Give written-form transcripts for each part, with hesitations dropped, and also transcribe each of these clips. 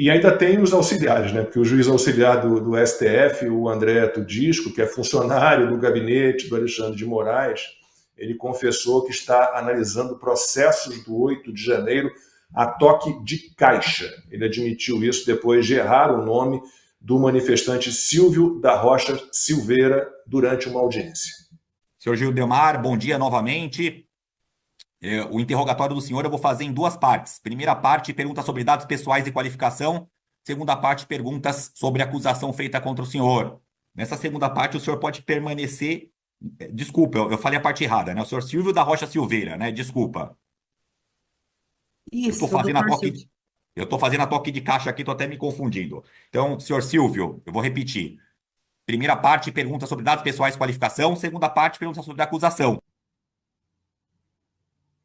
E ainda tem os auxiliares, né? Porque o juiz auxiliar do STF, o André Tudisco, que é funcionário do gabinete do Alexandre de Moraes, ele confessou que está analisando processos do 8 de janeiro a toque de caixa. Ele admitiu isso depois de errar o nome do manifestante Silvio da Rocha Silveira durante uma audiência. Senhor Gildemar, bom dia novamente. O interrogatório do senhor eu vou fazer em duas partes. Primeira parte, perguntas sobre dados pessoais e qualificação. Segunda parte, perguntas sobre a acusação feita contra o senhor. Nessa segunda parte, o senhor pode permanecer... Desculpa, eu falei a parte errada, né? O senhor Silvio da Rocha Silveira, né? Desculpa. Isso, Eu estou fazendo a toque de caixa aqui, estou até me confundindo. Então, senhor Silvio, eu vou repetir. Primeira parte, pergunta sobre dados pessoais e qualificação. Segunda parte, pergunta sobre a acusação.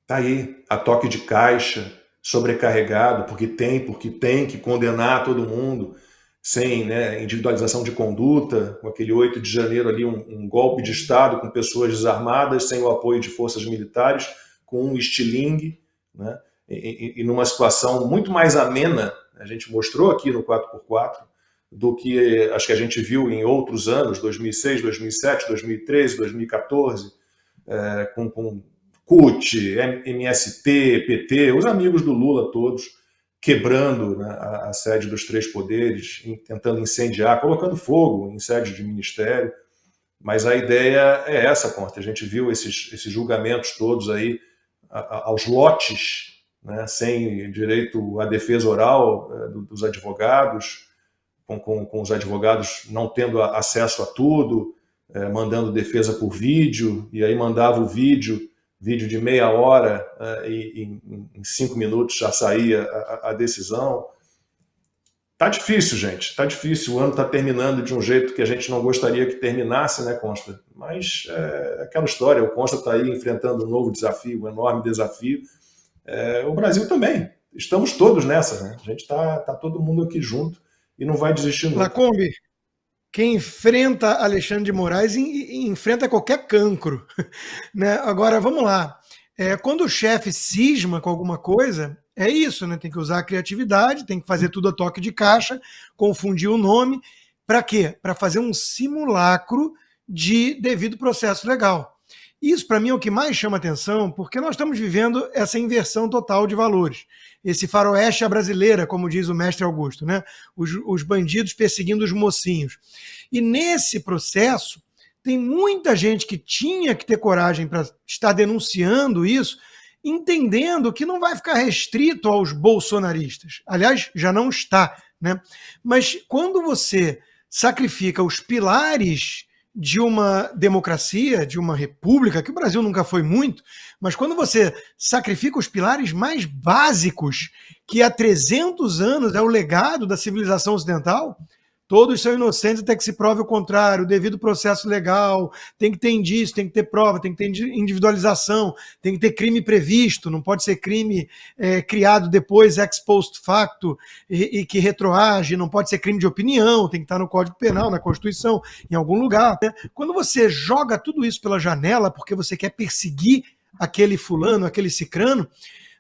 Está aí, a toque de caixa, sobrecarregado, porque tem que condenar todo mundo, sem, né, individualização de conduta, com aquele 8 de janeiro ali, um golpe de Estado com pessoas desarmadas, sem o apoio de forças militares, com um estilingue, né, e numa situação muito mais amena, a gente mostrou aqui no 4x4, do que acho que a gente viu em outros anos, 2006, 2007, 2013, 2014, com CUT, MST, PT, os amigos do Lula todos, quebrando, né, a sede dos três poderes, tentando incendiar, colocando fogo em sede de ministério. Mas a ideia é essa, Consta. A gente viu esses julgamentos todos aí aos lotes, né, sem direito à defesa oral dos advogados, com os advogados não tendo acesso a tudo, mandando defesa por vídeo, e aí mandava o vídeo de meia hora, e em 5 minutos já saía a decisão. Tá difícil, gente, está difícil. O ano está terminando de um jeito que a gente não gostaria que terminasse, né, Consta? Mas é aquela história, o Consta está aí enfrentando um novo desafio, um enorme desafio. O Brasil também, estamos todos nessa, né? A gente está todo mundo aqui junto e não vai desistir nunca. Lacombe, quem enfrenta Alexandre de Moraes enfrenta qualquer cancro, né? Agora, vamos lá. Quando o chefe cisma com alguma coisa, é isso, né? Tem que usar a criatividade, tem que fazer tudo a toque de caixa, confundir o nome. Para quê? Para fazer um simulacro de devido processo legal. Isso, para mim, é o que mais chama atenção, porque nós estamos vivendo essa inversão total de valores. Esse faroeste à brasileira, como diz o mestre Augusto, né? Os bandidos perseguindo os mocinhos. E nesse processo, tem muita gente que tinha que ter coragem para estar denunciando isso, entendendo que não vai ficar restrito aos bolsonaristas. Aliás, já não está, né? Mas quando você sacrifica os pilares de uma democracia, de uma república, que o Brasil nunca foi muito, mas quando você sacrifica os pilares mais básicos, que há 300 anos é o legado da civilização ocidental, todos são inocentes até que se prove o contrário, devido processo legal, tem que ter indício, tem que ter prova, tem que ter individualização, tem que ter crime previsto, não pode ser crime criado depois, ex post facto, e que retroage, não pode ser crime de opinião, tem que estar no Código Penal, na Constituição, em algum lugar. Né? Quando você joga tudo isso pela janela porque você quer perseguir aquele fulano, aquele cicrano,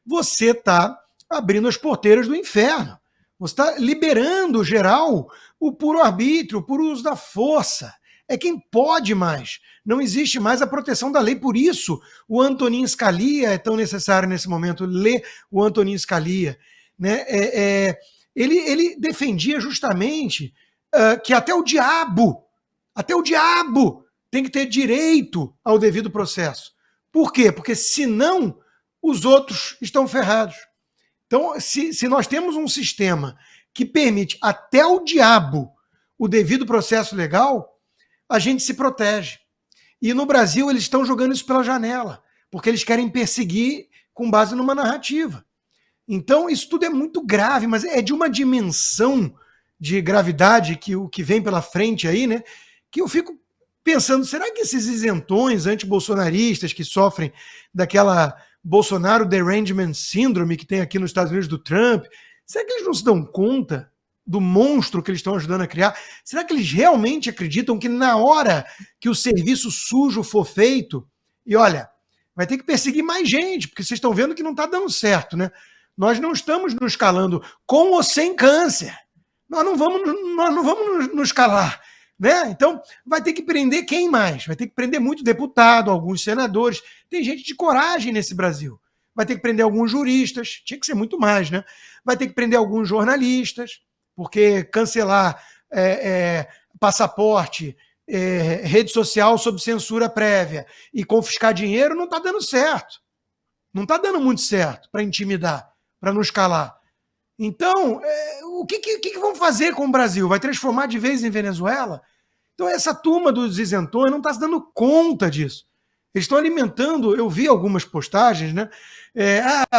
você está abrindo as porteiras do inferno. Você está liberando, geral, o puro arbítrio, o puro uso da força. É quem pode mais. Não existe mais a proteção da lei. Por isso, o Antonin Scalia é tão necessário nesse momento. Ler o Antonin Scalia. Né? Ele defendia justamente que até o diabo tem que ter direito ao devido processo. Por quê? Porque senão os outros estão ferrados. Então, se nós temos um sistema que permite até o diabo o devido processo legal, a gente se protege. E no Brasil eles estão jogando isso pela janela, porque eles querem perseguir com base numa narrativa. Então, isso tudo é muito grave, mas é de uma dimensão de gravidade que o que vem pela frente aí, né? Que eu fico pensando, será que esses isentões antibolsonaristas que sofrem daquela Bolsonaro Derangement Syndrome que tem aqui nos Estados Unidos do Trump, será que eles não se dão conta do monstro que eles estão ajudando a criar? Será que eles realmente acreditam que na hora que o serviço sujo for feito, e olha, vai ter que perseguir mais gente, porque vocês estão vendo que não está dando certo, né? Nós não estamos nos calando com ou sem câncer. Nós não vamos nos calar. Né? Então, vai ter que prender quem mais? Vai ter que prender muito deputado, alguns senadores. Tem gente de coragem nesse Brasil. Vai ter que prender alguns juristas, tinha que ser muito mais, né? Vai ter que prender alguns jornalistas, porque cancelar passaporte, rede social sob censura prévia e confiscar dinheiro não está dando certo. Não está dando muito certo para intimidar, para nos calar. Então, o que vão fazer com o Brasil? Vai transformar de vez em Venezuela? Então, essa turma dos isentões não está se dando conta disso. Eles estão alimentando, eu vi algumas postagens, né?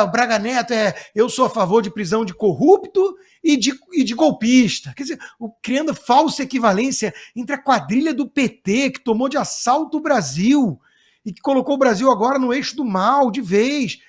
O Braga Neto eu sou a favor de prisão de corrupto e de golpista. Quer dizer, criando falsa equivalência entre a quadrilha do PT, que tomou de assalto o Brasil e que colocou o Brasil agora no eixo do mal, de vez,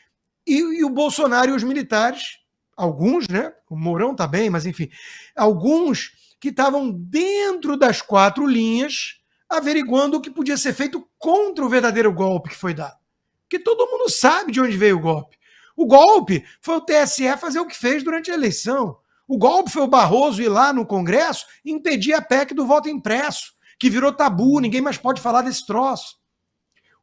e o Bolsonaro e os militares, alguns, né? O Mourão está bem, mas enfim, alguns que estavam dentro das 4 linhas, averiguando o que podia ser feito contra o verdadeiro golpe que foi dado. Porque todo mundo sabe de onde veio o golpe. O golpe foi o TSE fazer o que fez durante a eleição. O golpe foi o Barroso ir lá no Congresso e impedir a PEC do voto impresso, que virou tabu, ninguém mais pode falar desse troço.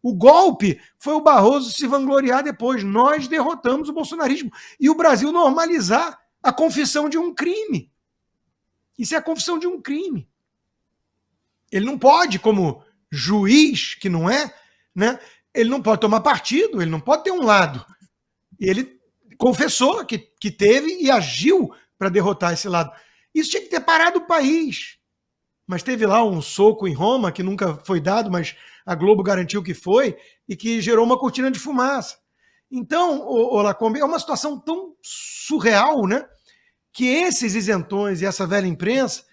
O golpe foi o Barroso se vangloriar depois. Nós derrotamos o bolsonarismo. E o Brasil normalizar a confissão de um crime. Isso é a confissão de um crime. Ele não pode, como juiz, que não é, né? Ele não pode tomar partido, ele não pode ter um lado. E ele confessou que teve e agiu para derrotar esse lado. Isso tinha que ter parado o país. Mas teve lá um soco em Roma, que nunca foi dado, mas a Globo garantiu que foi, e que gerou uma cortina de fumaça. Então, Lacombe, é uma situação tão surreal, né? Que esses isentões e essa velha imprensa,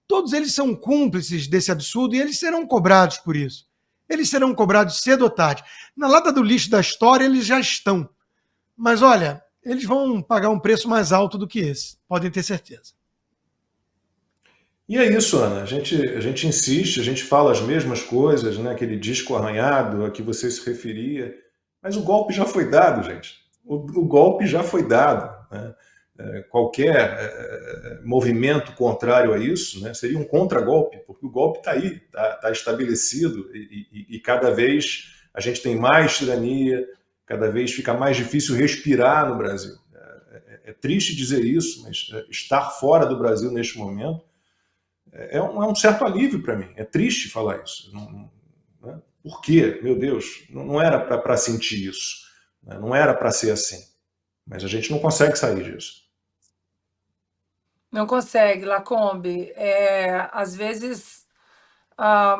todos eles são cúmplices desse absurdo e eles serão cobrados por isso. Eles serão cobrados cedo ou tarde. Na lata do lixo da história, eles já estão. Mas, olha, eles vão pagar um preço mais alto do que esse. Podem ter certeza. E é isso, Ana. A gente insiste, a gente fala as mesmas coisas, né? Aquele disco arranhado a que você se referia. Mas o golpe já foi dado, gente. O golpe já foi dado. Né? Qualquer movimento contrário a isso, né, seria um contragolpe, porque o golpe está aí, está estabelecido e cada vez a gente tem mais tirania, cada vez fica mais difícil respirar no Brasil. É triste dizer isso, mas estar fora do Brasil neste momento é um certo alívio para mim. É triste falar isso. Né? Por quê? Meu Deus, não era para sentir isso. Né? Não era para ser assim. Mas a gente não consegue sair disso. Não consegue, Lacombe. Às vezes,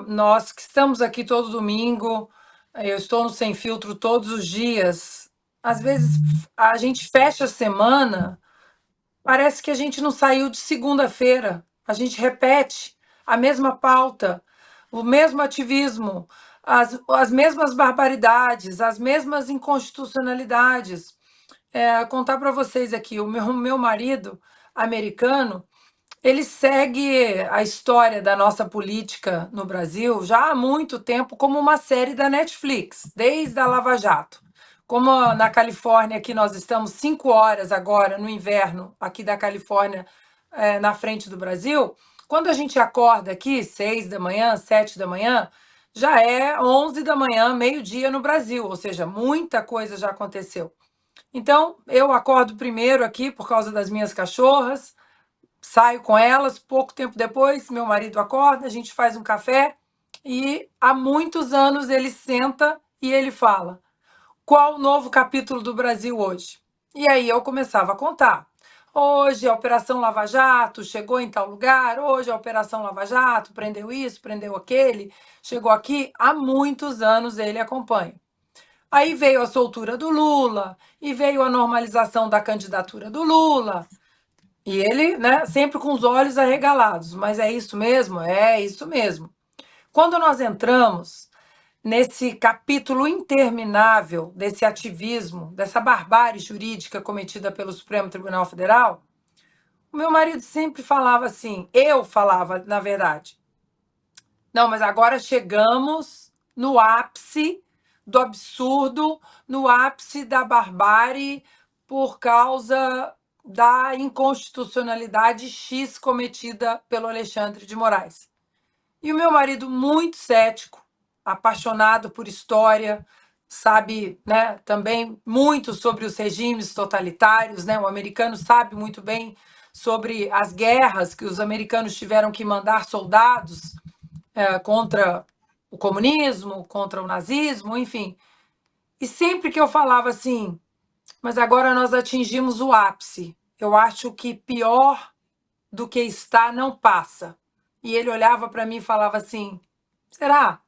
nós que estamos aqui todo domingo, eu estou no Sem Filtro todos os dias, às vezes a gente fecha a semana, parece que a gente não saiu de segunda-feira. A gente repete a mesma pauta, o mesmo ativismo, as mesmas barbaridades, as mesmas inconstitucionalidades. Contar para vocês aqui, o meu marido americano, ele segue a história da nossa política no Brasil já há muito tempo como uma série da Netflix, desde a Lava Jato. Como na Califórnia, aqui nós estamos 5 horas agora no inverno, aqui da Califórnia, na frente do Brasil, quando a gente acorda aqui, 6 da manhã, 7 da manhã, já é 11 da manhã, meio-dia no Brasil, ou seja, muita coisa já aconteceu. Então, eu acordo primeiro aqui por causa das minhas cachorras, saio com elas, pouco tempo depois, meu marido acorda, a gente faz um café e há muitos anos ele senta e ele fala: qual o novo capítulo do Brasil hoje? E aí eu começava a contar. Hoje a Operação Lava Jato chegou em tal lugar, hoje a Operação Lava Jato prendeu isso, prendeu aquele, chegou aqui. Há muitos anos ele acompanha. Aí veio a soltura do Lula, e veio a normalização da candidatura do Lula. E ele, né, sempre com os olhos arregalados. Mas é isso mesmo? É isso mesmo. Quando nós entramos nesse capítulo interminável desse ativismo, dessa barbárie jurídica cometida pelo Supremo Tribunal Federal, o meu marido sempre falava assim, eu falava, na verdade, não, mas agora chegamos no ápice do absurdo, no ápice da barbárie, por causa da inconstitucionalidade X cometida pelo Alexandre de Moraes. E o meu marido, muito cético, apaixonado por história, sabe, né, também muito sobre os regimes totalitários, né? O americano sabe muito bem sobre as guerras que os americanos tiveram que mandar soldados contra o comunismo, contra o nazismo, enfim. E sempre que eu falava assim, mas agora nós atingimos o ápice, eu acho que pior do que está não passa. E ele olhava para mim e falava assim, será?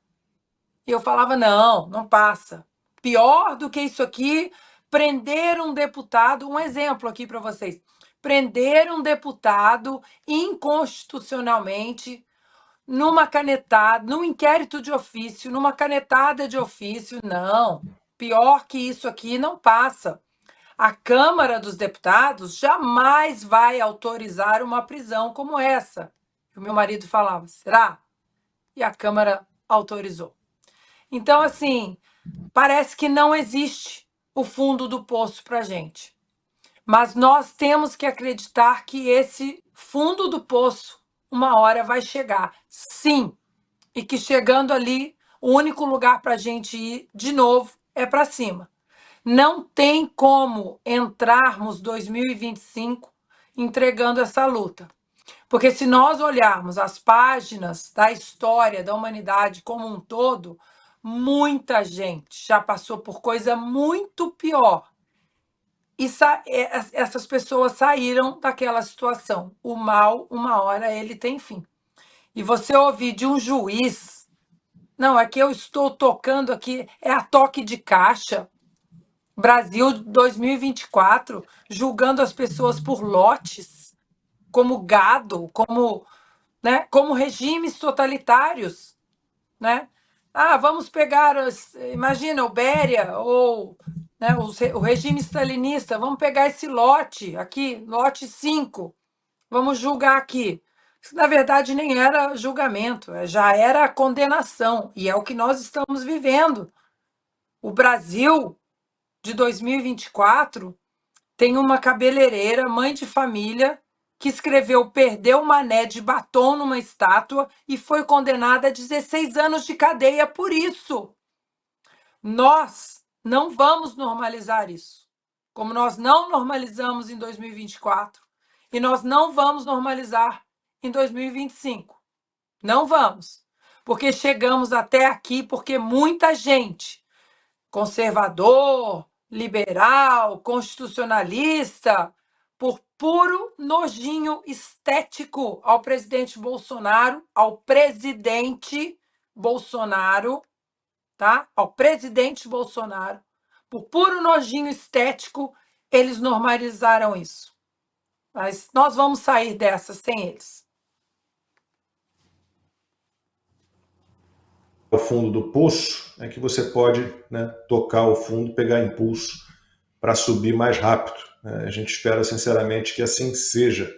E eu falava, não, não passa. Pior do que isso aqui, prender um deputado, um exemplo aqui para vocês, prender um deputado inconstitucionalmente numa canetada, num inquérito de ofício, numa canetada de ofício, não. Pior que isso aqui não passa. A Câmara dos Deputados jamais vai autorizar uma prisão como essa. O meu marido falava, será? E a Câmara autorizou. Então, assim, parece que não existe o fundo do poço para a gente. Mas nós temos que acreditar que esse fundo do poço, uma hora vai chegar. Sim. E que chegando ali, o único lugar para a gente ir de novo é para cima. Não tem como entrarmos 2025 entregando essa luta. Porque se nós olharmos as páginas da história da humanidade como um todo, muita gente já passou por coisa muito pior. E essas pessoas saíram daquela situação. O mal, uma hora, ele tem fim. E você ouvir de um juiz, não, é que eu estou tocando aqui, é a toque de caixa, Brasil 2024, julgando as pessoas por lotes, como gado, como regimes totalitários, né? Ah, vamos pegar, imagina, o Béria ou né, o regime stalinista, vamos pegar esse lote aqui, lote 5, vamos julgar aqui. Isso, na verdade, nem era julgamento, já era condenação, e é o que nós estamos vivendo. O Brasil de 2024 tem uma cabeleireira, mãe de família, que escreveu Perdeu Mané de batom numa estátua e foi condenada a 16 anos de cadeia por isso. Nós não vamos normalizar isso, como nós não normalizamos em 2024 e nós não vamos normalizar em 2025. Não vamos, porque chegamos até aqui porque muita gente, conservador, liberal, constitucionalista, por puro nojinho estético ao presidente Bolsonaro, tá? Ao presidente Bolsonaro, por puro nojinho estético, eles normalizaram isso. Mas nós vamos sair dessa sem eles. O fundo do poço é que você pode, né, tocar o fundo, pegar impulso para subir mais rápido. A gente espera sinceramente que assim seja.